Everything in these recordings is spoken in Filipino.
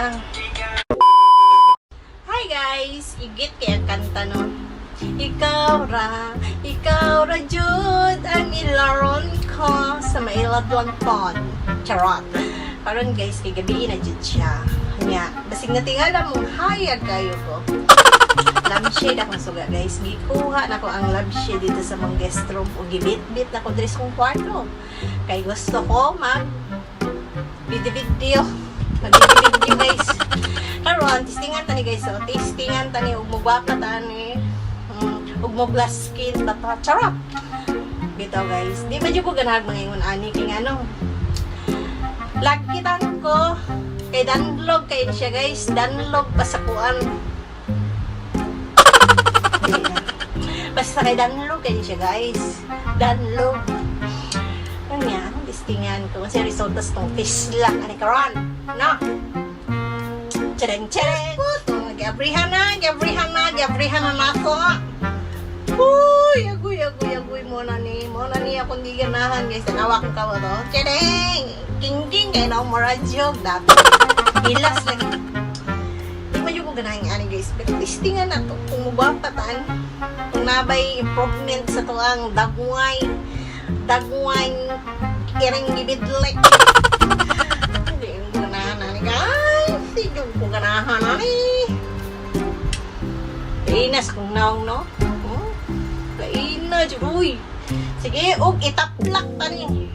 lang. Hi guys! Igit kaya kanta no. Ikaw ra jud ang ilaron ko sa mailadwan pon. Charot. Karon guys, kay gabi na jud siya. Nya, basig na tingala mo hayag kayo ko. Lampshade akong suga guys. Gikuha na ko ang lampshade dito sa mong guest room o gibit-bit na ko dres kong kwarto. Kay gusto ko mag video guys. Karon testingan tani guys, so testingan tani ug mugwapa tani. Ug mo glass skin bata charap. Bitaw guys, di ba jud ko ganahan mangingon ani kay ano. Lagkitan ko kay danlog kay siya guys, danlog pasakuan. Basta kay danlog kay siya guys. Danlog. Kanya, listingan ko kasi resultas tong fish lang ani karon, no? Chereng. Gabrihan na ko. Uy, agoy mo na ni akong di ganahan guys. Tanawak ka mo to. Chereng. King kay na umara joke dati. Ilas lagi. Di ba yung ganahan ani guys? Pero listingan na to kung mubapatan. Kung nabay improvement sa to ang dagway kirang gibidlek. Hindi yung ganahan ani guys. Hindi yung ganahan ani. Kainas kung naong no? Kainas, uy. Sige, og itaplak pa ni.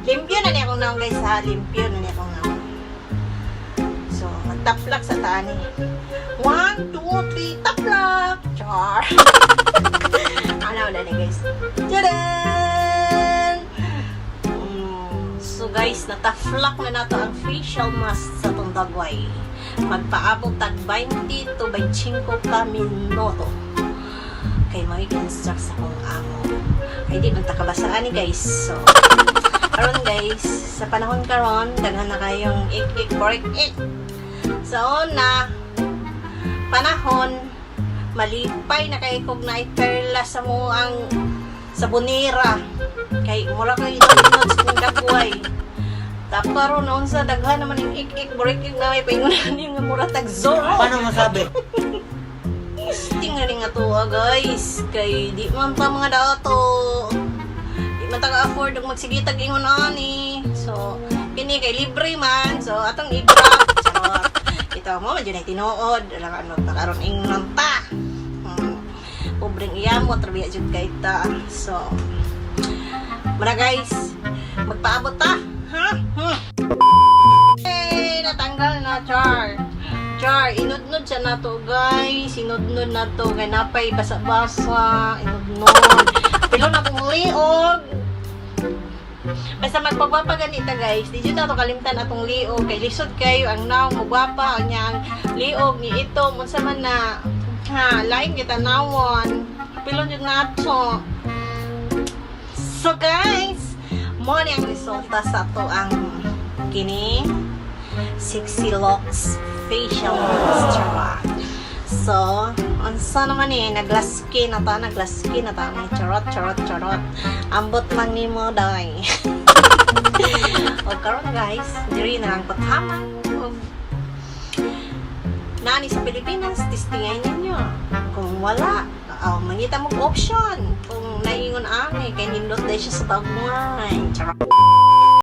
Limpyo na niya akong naong guys ha. Limpyo na niya akong naong. So, magtaplak sa tani. 1, 2, 3, taplak! Char! Ano na niya guys. Tadaan! So guys, nataflak na nato ang facial mask sa itong dagway. Magpaabot tag 20 to 25 ka minuto. Kay mag-instruct sa kong amo. Ay di magtakabasaan ni guys. So, karon guys, sa panahon karon, daghan na kayong ik-ik-borek-ik. So, na panahon, malipay na kay kog na iperla sa mo ang sabonera. Kay mura kayo inunod sa kong dagway. Tapos noon sa daghan naman yung ik-ik-borek-ik na may paingunan yung mura tag-zoro. Paano masabi? Tingnan nga to guys. Kay di man ta mga dato. Di man ta ka-afford og magsigitag ingon ani. So, kini kay libre man. So, atong i-grab. Charot. Ito mo, medyo na tinuod. Ano, karon ingnon ta. Pobreng iya mo, trabiya jud kay ta. So, mara guys, magpaabot ta. Ha? Hey, natanggal na Char, inudnod siya na to guys. Inudnod na to. Kaya napay basa-basa. Inudnod. Pero na kong liog. Basta magpagwapa ganita guys. Di dyan na to kalimtan atong liog. Kay lisod kayo ang naong magwapa. Ang niyang liog ni ito. Munsa man na lain kita nawon. Pilon yun na to. So guys, mo ni ang resulta sa to ang kini Sexy Locks facial mask. So, unsa naman nag-glass skin na ta, may charot. Ambot lang ni mo day. O karon guys, diri na lang paghaman. Nani sa Pilipinas, testingay ninyo. Kung wala, mangita mo option. Kung naingon ani, kay nindot dahil siya sa bagay. Charot.